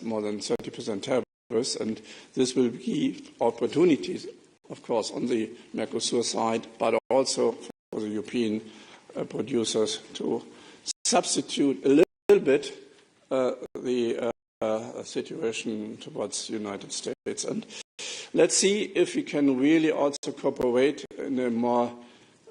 more than 30% tariffs, and this will give opportunities, of course, on the Mercosur side, but also for the European producers to substitute a little bit the situation towards the United States. And let's see if we can really also cooperate in a more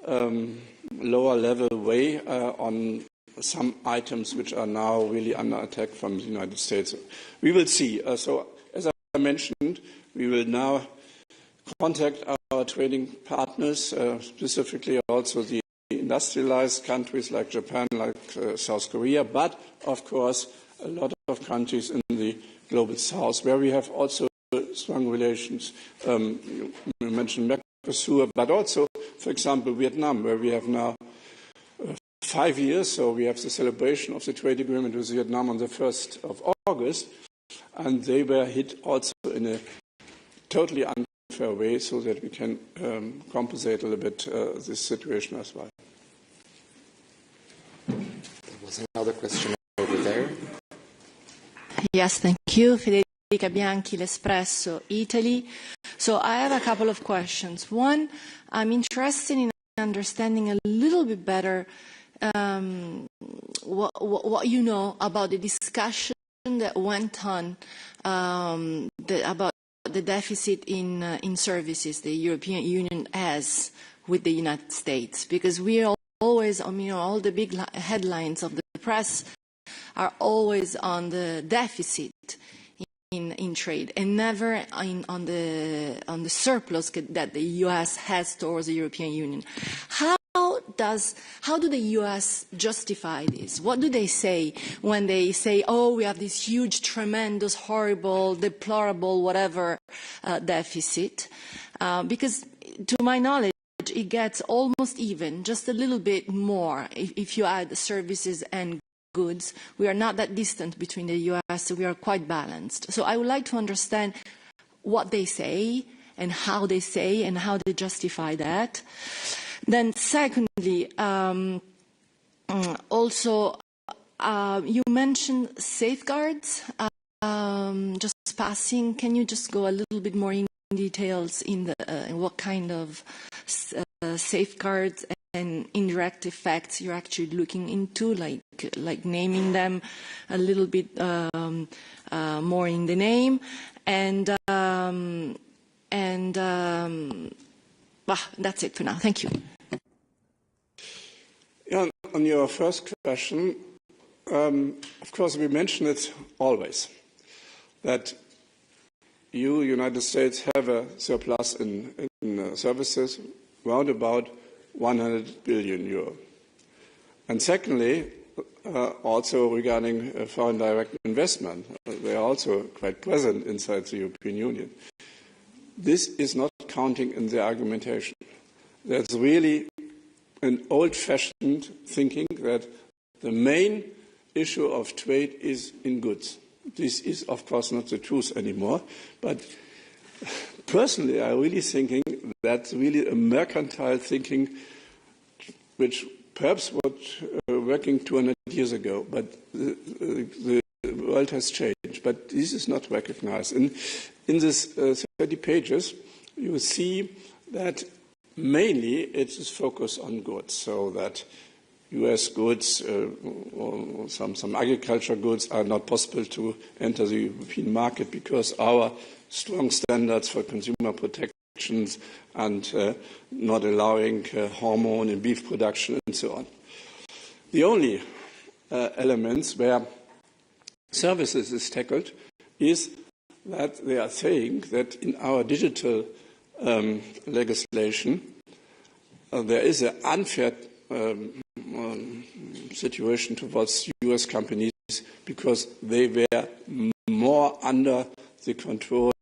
lower level way on some items which are now really under attack from the United States. We will see. So as I mentioned, we will now contact our trading partners, specifically also the industrialized countries like Japan, like South Korea, but of course a lot of countries in the global south where we have also strong relations. You mentioned Mercosur, but also, for example, Vietnam, where we have now 5 years, so we have the celebration of the trade agreement with Vietnam on the 1st of August, and they were hit also in a totally unfair way, so that we can compensate a little bit this situation as well. There was another question over there. Yes, thank you. Federica Bianchi, L'Espresso, Italy. So I have a couple of questions. One, I'm interested in understanding a little bit better what you know about the discussion that went on about the deficit in services the European Union has with the United States, because we are always, all the big headlines of the press are always on the deficit in trade and never on the surplus that the U.S. has towards the European Union. How do the U.S. justify this? What do they say when they say, oh, we have this huge, tremendous, horrible, deplorable, whatever deficit? Because to my knowledge, it gets almost even, just a little bit more if you add services and goods. We are not that distant between the U.S., so we are quite balanced. So I would like to understand what they say and how they say and how they justify that. Then secondly, also you mentioned safeguards, just passing. Can you just go a little bit more in details in what kind of safeguards and indirect effects you're actually looking into, like naming them a little bit more in the name, and that's it for now. Thank you. Yeah, on your first question, of course, we mention it always, that United States have a surplus in services round about 100 billion euro. And secondly, also regarding foreign direct investment, they are also quite present inside the European Union. This is not counting in the argumentation. That's really an old-fashioned thinking that the main issue of trade is in goods. This is, of course, not the truth anymore. But personally, I'm really thinking that's really a mercantile thinking which perhaps was working 200 years ago, but the world has changed. But this is not recognized. In this 30 pages, you see that mainly it is focused on goods, so that U.S. goods or some agriculture goods are not possible to enter the European market because our strong standards for consumer protections and not allowing hormone and beef production and so on. The only elements where services is tackled is that they are saying that in our digital legislation there is an unfair situation towards U.S. companies because they were more under the control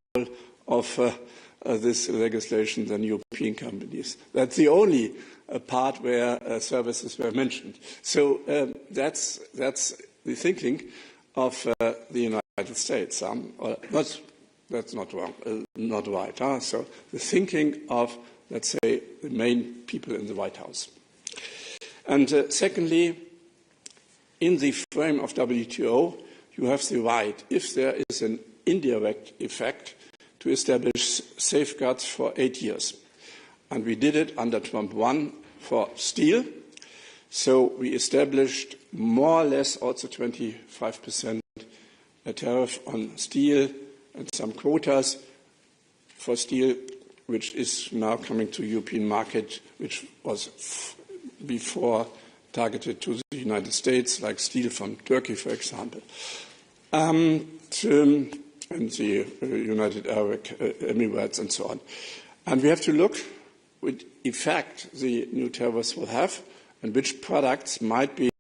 of this legislation than European companies. That's the only part where services were mentioned. So that's the thinking of the United States. That's not wrong, not right. So the thinking of, let's say, the main people in the White House. And secondly, in the frame of WTO, you have the right, if there is an indirect effect, to establish safeguards for 8 years. And we did it under Trump 1 for steel. So we established more or less also 25% tariff on steel and some quotas for steel, which is now coming to the European market, which was before targeted to the United States, like steel from Turkey, for example, and the United Arab Emirates and so on. And we have to look what effect the new tariffs will have and which products might be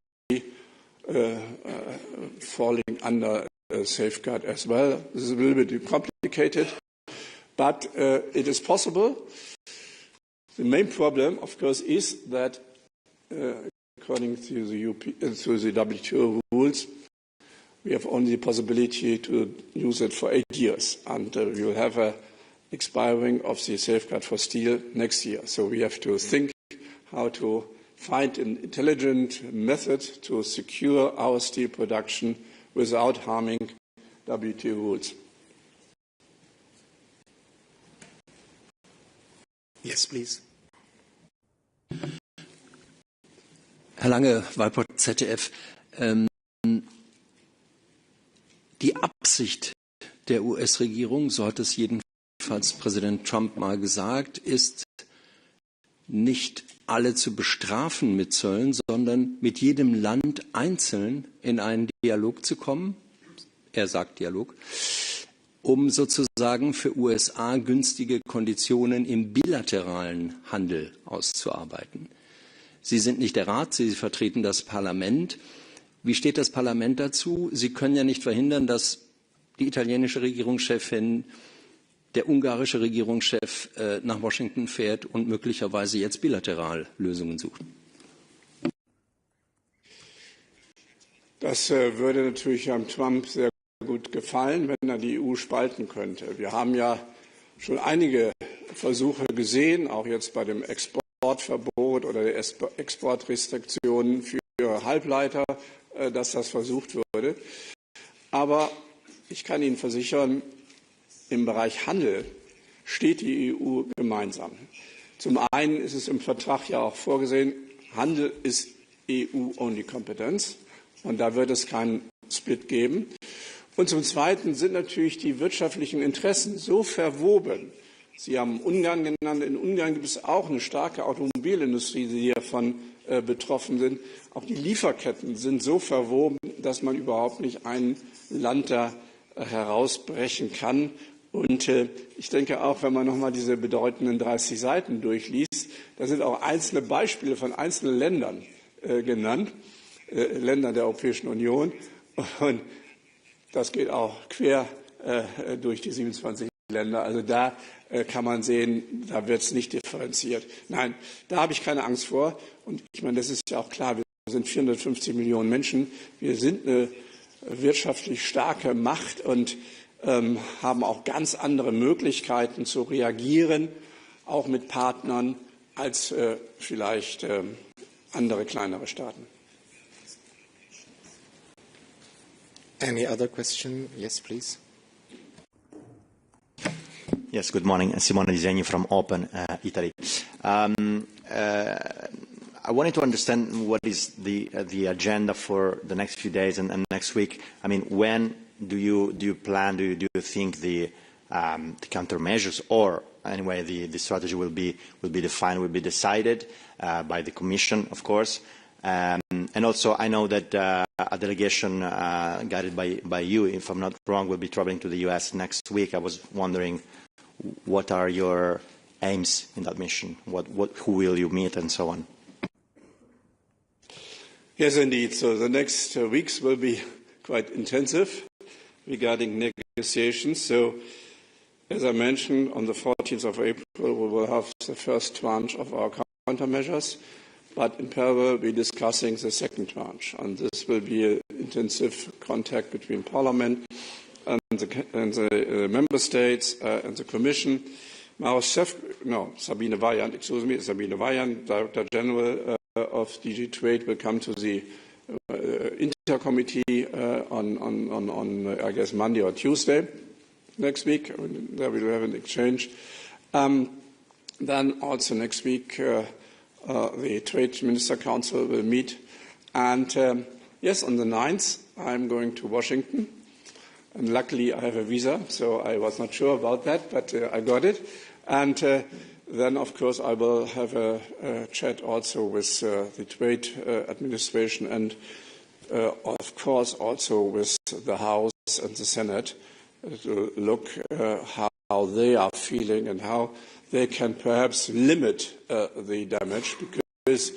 falling under a safeguard as well. This is a little bit complicated, but it is possible. The main problem, of course, is that according to the WTO rules, we have only the possibility to use it for 8 years, and we will have an expiring of the safeguard for steel next year. So we have to think how to find an intelligent method to secure our steel production without harming WTO rules. Yes, please. Herr Lange, Wahlport ZDF. Die Absicht der US-Regierung, so hat es jedenfalls Präsident Trump mal gesagt, ist nicht alle zu bestrafen mit Zöllen, sondern mit jedem Land einzeln in einen Dialog zu kommen. Er sagt Dialog, um sozusagen für USA günstige Konditionen im bilateralen Handel auszuarbeiten. Sie sind nicht der Rat, Sie vertreten das Parlament. Wie steht das Parlament dazu? Sie können ja nicht verhindern, dass die italienische Regierungschefin, der ungarische Regierungschef nach Washington fährt und möglicherweise jetzt bilateral Lösungen sucht. Das würde natürlich Herrn Trump sehr gut gefallen, wenn er die EU spalten könnte. Wir haben ja schon einige Versuche gesehen, auch jetzt bei dem Exportverbot oder der Exportrestriktionen für Halbleiter, dass das versucht wurde. Aber ich kann Ihnen versichern, im Bereich Handel steht die EU gemeinsam. Zum einen ist es im Vertrag ja auch vorgesehen, Handel ist EU-only-Kompetenz und da wird es keinen Split geben. Und zum Zweiten sind natürlich die wirtschaftlichen Interessen so verwoben. Sie haben Ungarn genannt. In Ungarn gibt es auch eine starke Automobilindustrie, die davon betroffen sind. Auch die Lieferketten sind so verwoben, dass man überhaupt nicht ein Land da herausbrechen kann. Und ich denke auch, wenn man nochmal diese bedeutenden 30 Seiten durchliest, da sind auch einzelne Beispiele von einzelnen Ländern genannt, Ländern der Europäischen Union. Und das geht auch quer durch die 27 Länder. Also da kann man sehen, da wird es nicht differenziert. Nein, da habe ich keine Angst vor. Und ich meine, das ist ja auch klar, wir sind 450 Millionen Menschen. Wir sind eine wirtschaftlich starke Macht und haben auch ganz andere Möglichkeiten zu reagieren, auch mit Partnern, als vielleicht andere kleinere Staaten. Any other question? Yes, please. Yes, good morning. Simone Disegni from Open Italy. I wanted to understand what is the agenda for the next few days and next week. I mean, when do you plan? Do you think the countermeasures, or anyway the strategy will be defined, will be decided by the Commission, of course? And also, I know that a delegation guided by you, if I'm not wrong, will be traveling to the US next week. I was wondering, what are your aims in that mission? Who will you meet, and so on? Yes, indeed. So the next weeks will be quite intensive regarding negotiations. So, as I mentioned, on the 14th of April, we will have the first tranche of our countermeasures. But in parallel, we're discussing the second tranche. And this will be an intensive contact between Parliament and the Member States and the Commission. Sabine Vajan, Director General of DG Trade, will come to the committee on I guess, Monday or Tuesday next week. There we will have an exchange. Then also next week, the Trade Minister Council will meet. And yes, on the 9th, I'm going to Washington. And luckily, I have a visa, so I was not sure about that, but I got it. And then, of course, I will have a chat also with the Trade Administration and, of course, also with the House and the Senate to look how they are feeling and how they can perhaps limit the damage, because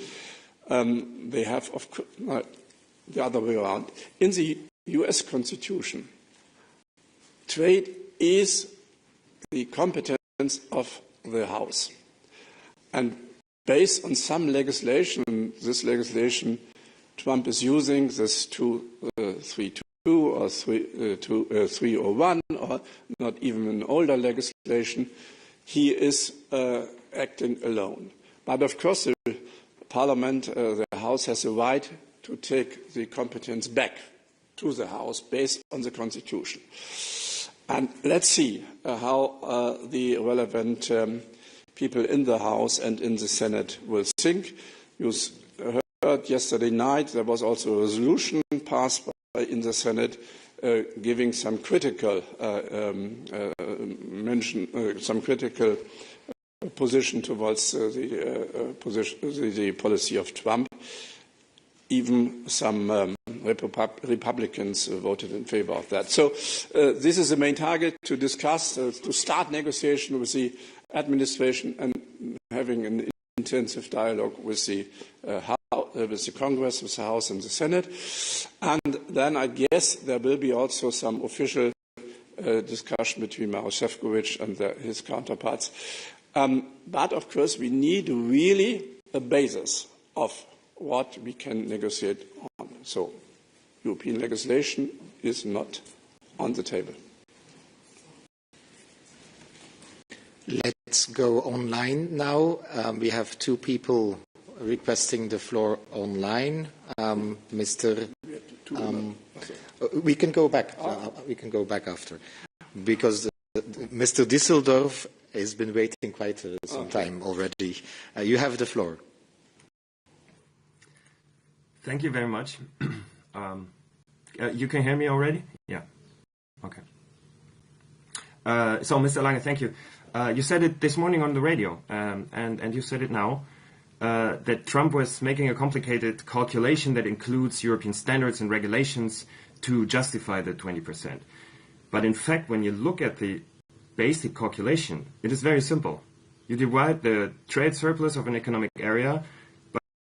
they have, of course, the other way around. In the US Constitution, trade is the competence of the House. And based on some legislation, this legislation Trump is using, this 232 or 301, or not even an older legislation, he is acting alone. But of course, the Parliament, the House, has a right to take the competence back to the House based on the Constitution. And let's see how the relevant people in the House and in the Senate will think. You heard yesterday night there was also a resolution passed in the Senate giving some critical some critical position towards the policy of Trump. Even some Republicans voted in favor of that. So this is the main target, to discuss, to start negotiation with the administration and having an intensive dialogue with the Congress, with the House and the Senate. And then I guess there will be also some official discussion between Maroš Šefčovič and his counterparts. But of course we need really a basis of what we can negotiate on. So European legislation is not on the table. Let's go online now. We have two people requesting the floor online. We can go back. We can go back after, because Mr. Düsseldorf has been waiting quite some time already. You have the floor. Thank you very much. You can hear me already? Yeah. Okay. So, Mr. Lange, thank you. You said it this morning on the radio, and you said it now, that Trump was making a complicated calculation that includes European standards and regulations to justify the 20%. But in fact, when you look at the basic calculation, it is very simple. You divide the trade surplus of an economic area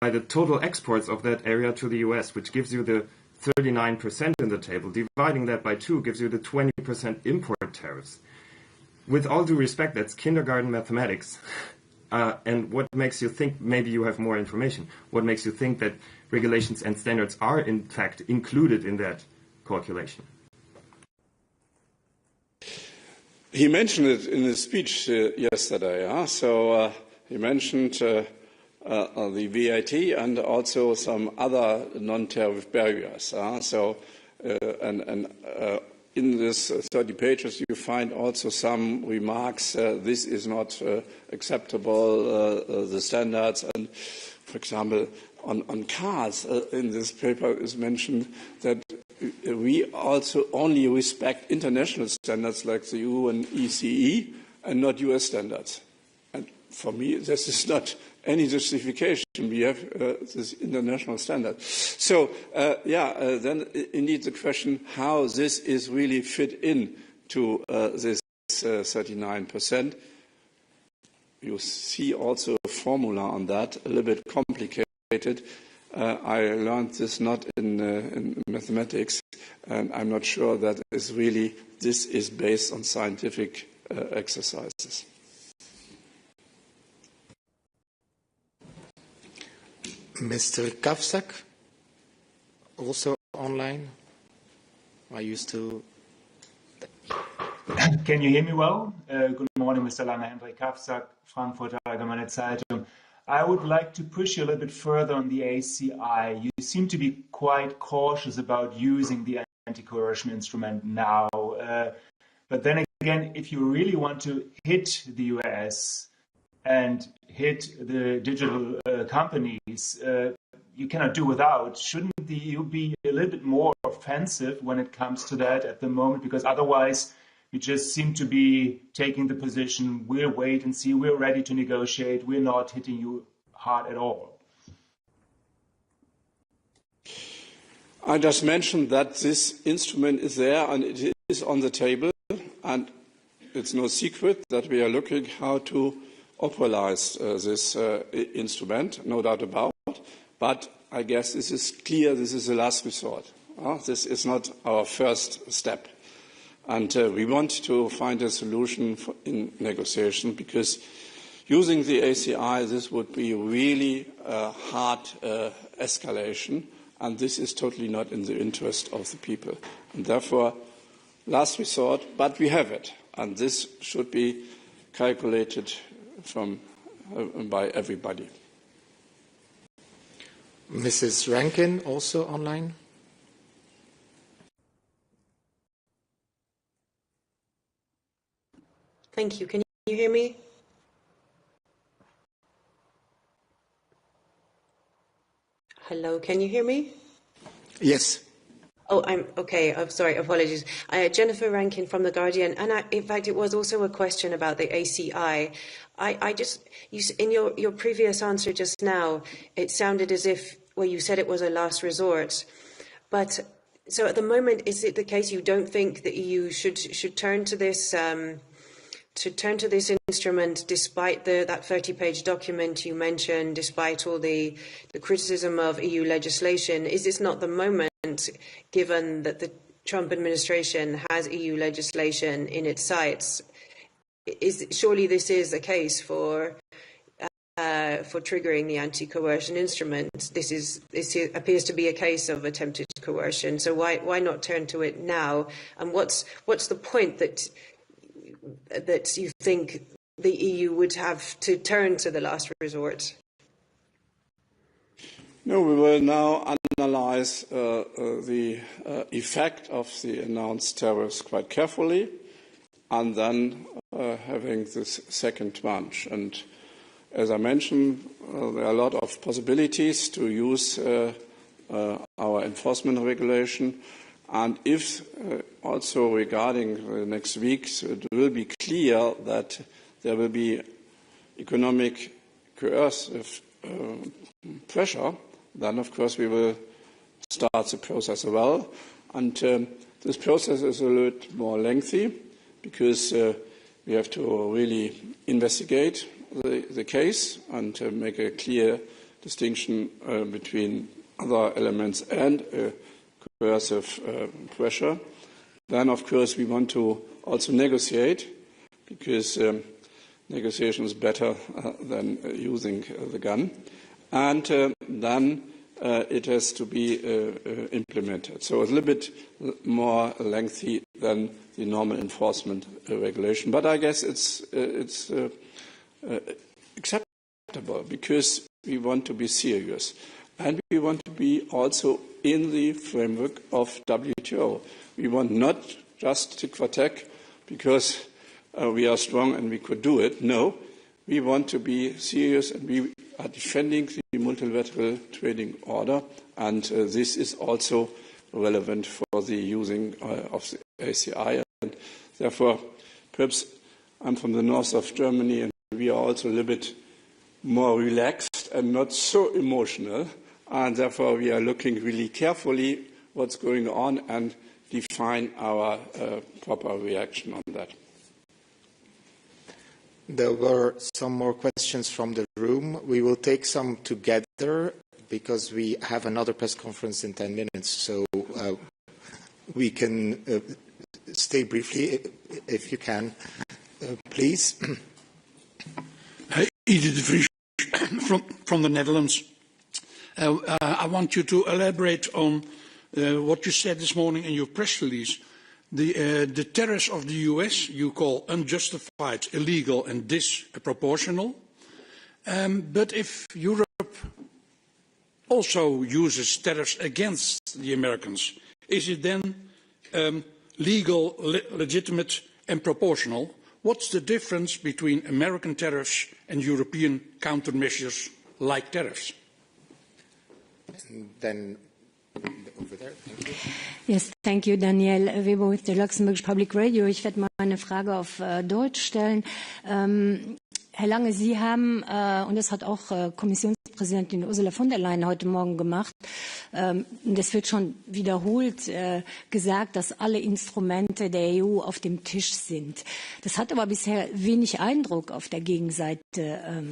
by the total exports of that area to the US, which gives you the 39% in the table. Dividing that by 2 gives you the 20% import tariffs. With all due respect, that's kindergarten mathematics. And what makes you think, maybe you have more information, what makes you think that regulations and standards are in fact included in that calculation? He mentioned it in his speech yesterday. So he mentioned the VAT and also some other non-tariff barriers. In this 30 pages, you find also some remarks. This is not acceptable, the standards. And, for example, on cars, in this paper is mentioned that we also only respect international standards like the EU and ECE and not US standards. And for me, this is not any justification. We have this international standard. So, then indeed the question how this is really fit in to this 39%. You see also a formula on that, a little bit complicated. I learned this not in mathematics, and I'm not sure that this is based on scientific exercises. Mr. Kavsak, also online. Are you still? Can you hear me well? Good morning, Mr. Lange. Hendrik Kavsak, Frankfurter Allgemeine Zeitung. I would like to push you a little bit further on the ACI. You seem to be quite cautious about using the anti-coercion instrument now. But then again, if you really want to hit the US and hit the digital companies, you cannot do without. Shouldn't the EU be a little bit more offensive when it comes to that at the moment? Because otherwise, you just seem to be taking the position, we'll wait and see, we're ready to negotiate, we're not hitting you hard at all. I just mentioned that this instrument is there and it is on the table, and it's no secret that we are looking how to operationalize this instrument, no doubt about. But I guess this is clear, this is the last resort. This is not our first step. And we want to find a solution in negotiation, because using the ACI, this would be really a hard escalation, and this is totally not in the interest of the people. And therefore, last resort, but we have it, and this should be calculated by everybody. Mrs. Rankin, also online. Thank you. Can you hear me? Hello, can you hear me? Yes. Oh, I'm okay. I'm sorry. Apologies. Jennifer Rankin from The Guardian. And in fact, it was also a question about the ACI. In your previous answer just now, it sounded as if, well, you said it was a last resort. But so at the moment, is it the case you don't think the EU should turn to this instrument, despite that 30-page document you mentioned, despite all the criticism of EU legislation? Is this not the moment, given that the Trump administration has EU legislation in its sights? Surely this is a case for triggering the anti-coercion instrument. This appears to be a case of attempted coercion. So why not turn to it now? And what's the point that you think the EU would have to turn to the last resort? No, we will now analyze the effect of the announced tariffs quite carefully, and then having this second tranche. And as I mentioned, there are a lot of possibilities to use our enforcement regulation. And if also regarding the next weeks, it will be clear that there will be economic coercive pressure, then of course we will start the process as well. And this process is a little bit more lengthy, because we have to really investigate the case and make a clear distinction between other elements and coercive pressure. Then, of course, we want to also negotiate, because negotiation is better than using the gun. And then it has to be implemented. So it's a little bit more lengthy than the normal enforcement regulation. But I guess it's acceptable, because we want to be serious. And we want to be also in the framework of WTO. We want not just tick for tack because we are strong and we could do it. No, we want to be serious, and we are defending the multilateral trading order. And this is also relevant for the using of the ACI. And therefore, perhaps I'm from the north of Germany, and we are also a little bit more relaxed and not so emotional. And therefore, we are looking really carefully what's going on and define our proper reaction on that. There were some more questions from the room. We will take some together, because we have another press conference in 10 minutes. So we can stay briefly, if you can, please. Edith de Vries from the Netherlands. I want you to elaborate on what you said this morning in your press release. The tariffs of the US you call unjustified, illegal and disproportional. But if Europe also uses tariffs against the Americans, is it then legal, legitimate and proportional? What's the difference between American tariffs and European countermeasures like tariffs? And then over there, thank you. Yes, thank you, Daniel Weber with the Luxembourg Public Radio. Ich werde mal eine Frage auf Deutsch stellen. Herr Lange, Sie haben, und das hat auch Kommissionspräsidentin Ursula von der Leyen heute Morgen gemacht, das wird schon wiederholt gesagt, dass alle Instrumente der EU auf dem Tisch sind. Das hat aber bisher wenig Eindruck auf der Gegenseite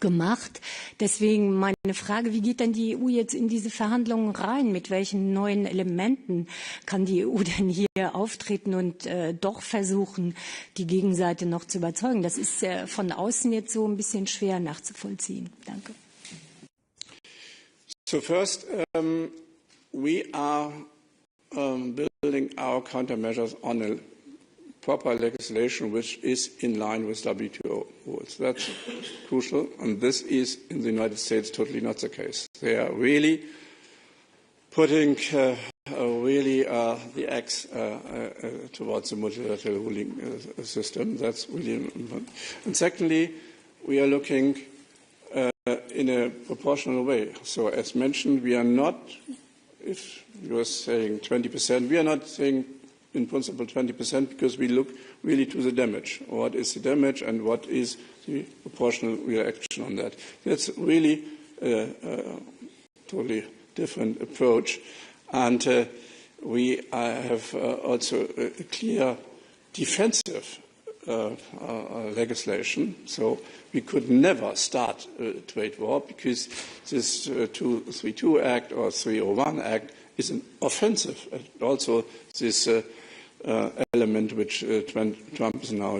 gemacht. Deswegen meine Frage, wie geht denn die EU jetzt in diese Verhandlungen rein? Mit welchen neuen Elementen kann die EU denn hier auftreten und doch versuchen, die Gegenseite noch zu überzeugen? Das ist von außen jetzt so ein bisschen schwer nachzuvollziehen. Danke. So first, we are building our countermeasures on a proper legislation which is in line with WTO rules. That's crucial, and this is in the United States totally not the case. They are really putting the axe towards the multilateral ruling system. That's really important. And secondly, we are looking in a proportional way. So as mentioned, we are not, if you are saying 20%, we are not saying in principle 20% because we look really to the damage. What is the damage and what is the proportional reaction on that? That's really a totally different approach. And we have also a clear defensive legislation. So we could never start a trade war because this 232 Act or 301 Act is an offensive. And also this element which Trump is now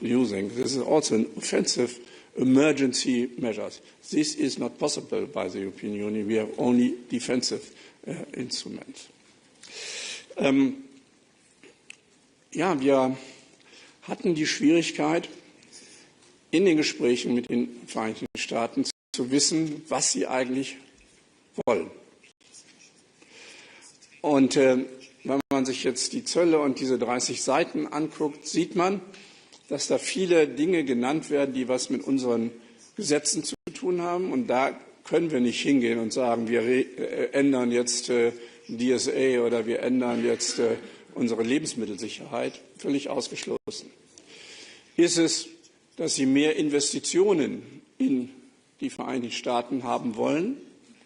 using. This is also an offensive emergency measures. This is not possible by the European Union. We have only defensive instruments. Ja, wir hatten die Schwierigkeit, in den Gesprächen mit den Vereinigten Staaten zu wissen, was sie eigentlich wollen. Und wenn man sich jetzt die Zölle und diese 30 Seiten anguckt, sieht man, dass da viele Dinge genannt werden, die was mit unseren Gesetzen zu tun haben. Und da können wir nicht hingehen und sagen, wir ändern jetzt DSA oder wir ändern jetzt unsere Lebensmittelsicherheit. Völlig ausgeschlossen. Ist es, dass sie mehr Investitionen in die Vereinigten Staaten haben wollen?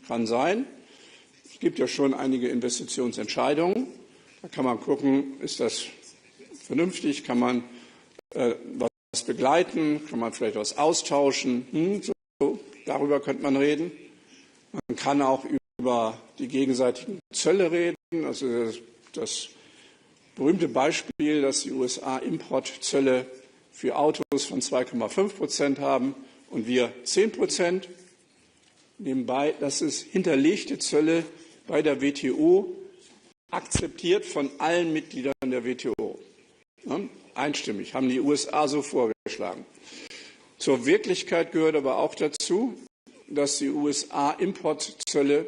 Kann sein. Es gibt ja schon einige Investitionsentscheidungen. Da kann man gucken, ist das vernünftig, kann man was begleiten, kann man vielleicht was austauschen. So, darüber könnte man reden. Man kann auch über die gegenseitigen Zölle reden. Also das berühmte Beispiel, dass die USA Importzölle für Autos von 2,5% haben und wir 10%. Nebenbei, das ist hinterlegte Zölle bei der WTO, akzeptiert von allen Mitgliedern der WTO. Ja, einstimmig, haben die USA so vorgeschlagen. Zur Wirklichkeit gehört aber auch dazu, dass die USA Importzölle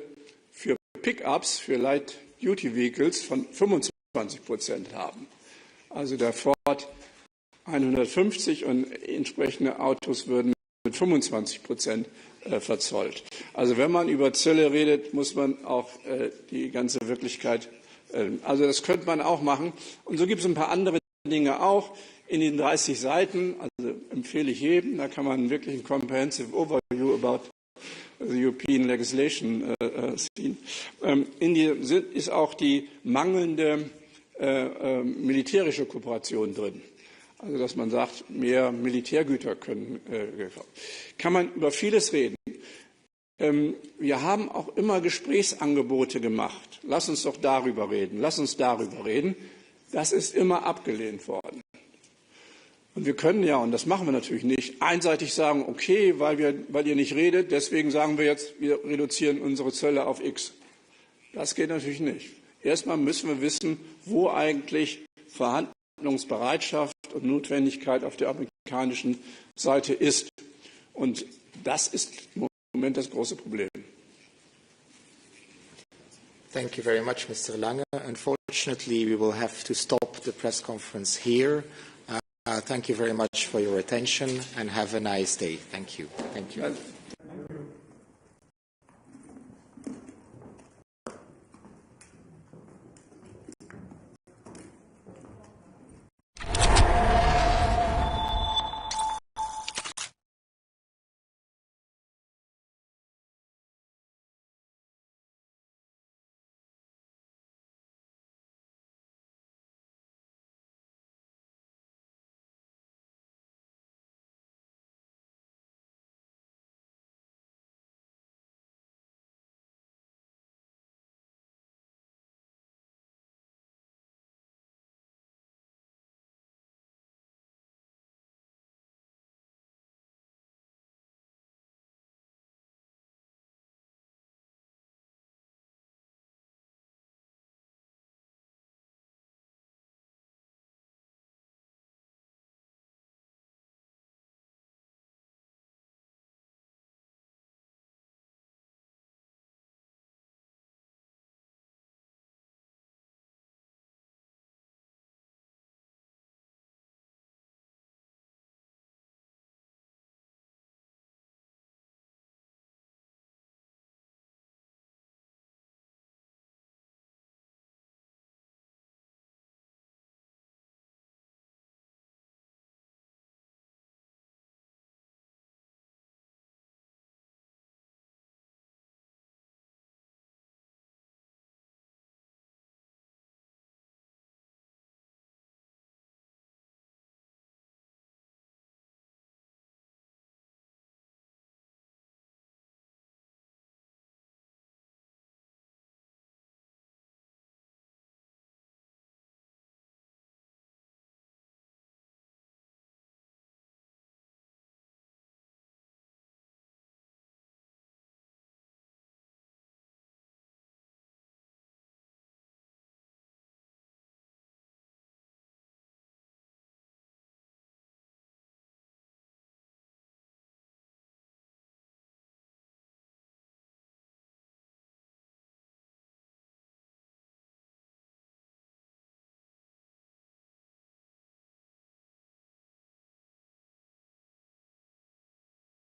für Pickups, für Light-Duty-Vehicles von 25% haben. Also der Ford 150 und entsprechende Autos würden mit 25% verzollt. Also wenn man über Zölle redet, muss man auch die ganze Wirklichkeit, also das könnte man auch machen. Und so gibt es ein paar andere Dinge auch in den 30 Seiten, also empfehle ich jedem, da kann man wirklich ein comprehensive overview about the European legislation ziehen. In die ist auch die mangelnde militärische Kooperation drin. Also dass man sagt, mehr Militärgüter können gekauft. Kann man über vieles reden. Wir haben auch immer Gesprächsangebote gemacht. Lass uns doch darüber reden. Lass uns darüber reden. Das ist immer abgelehnt worden. Und wir können ja, und das machen wir natürlich nicht, einseitig sagen, okay, weil ihr nicht redet, deswegen sagen wir jetzt, wir reduzieren unsere Zölle auf X. Das geht natürlich nicht. Erstmal müssen wir wissen, wo eigentlich Verhandlungsbereitschaft und Notwendigkeit auf der amerikanischen Seite ist. Und Das ist im Moment das große Problem. Thank you very much, Mr. Lange. Unfortunately, we will have to stop the press conference here. Thank you very much for your attention and have a nice day. Thank you. Thank you.